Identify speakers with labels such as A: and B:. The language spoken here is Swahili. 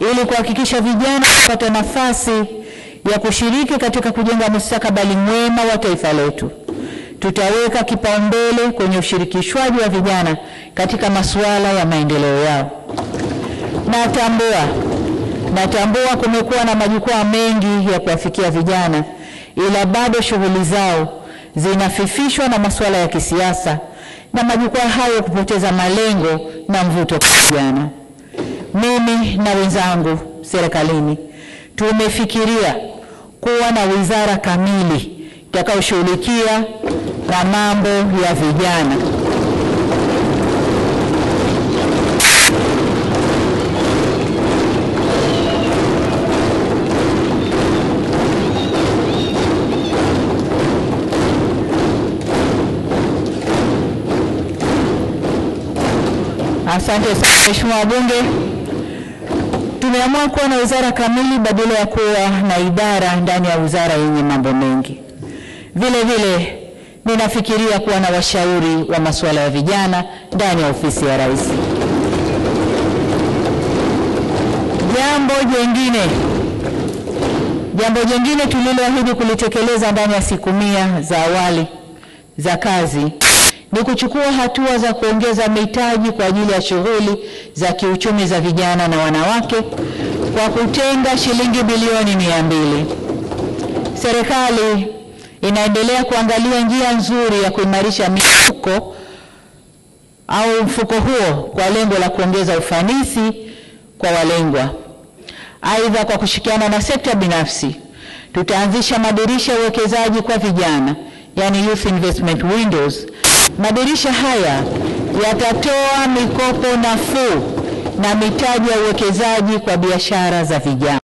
A: ili kuhakikisha vijana wapata nafasi ya kushiriki katika kujenga mustakabali mwema wa taifa letu. Tutaweka kipaumbele kwenye ushirikishwaji wa vijana katika masuala ya maendeleo yao. Natambua kumekuwa na majukwaa mengi ya kuwafikia vijana, ila bado shughuli zao zinafifishwa na masuala ya kisiasa na majukwaa hayo kupoteza malengo na mvuto kwa vijana. Mimi na wenzangu serikalini tumefikiria kuwa na wizara kamili itakayoshughulikia na mambo ya vijana. Asante sana Mheshimiwa wabunge. Tumeamua kuwa na wizara kamili badala ya kuwa na idara ndani ya wizara yenye mambo mengi. Vile vile ninafikiria kuwa na washauri wa masuala ya vijana ndani ya ofisi ya Rais. Jambo jingine tuliloahidi kulitekeleza ndani ya siku 100 za awali za kazi ni kuchukua hatua za kuongeza mitaji kwa ajili ya shughuli za kiuchumi za vijana na wanawake kwa kutenga shilingi bilioni 200. Serikali inaendelea kuangalia njia nzuri ya kuimarisha mfuko huo kwa lengo la kuongeza ufanisi kwa walengwa. Aidha, kwa kushirikiana na sekta binafsi, tutaanzisha madirisha ya uwekezaji kwa vijana, yani Youth Investment Windows. Madirisha haya yatatoa mikopo nafuu na mitaji ya uwekezaji kwa biashara za vijana.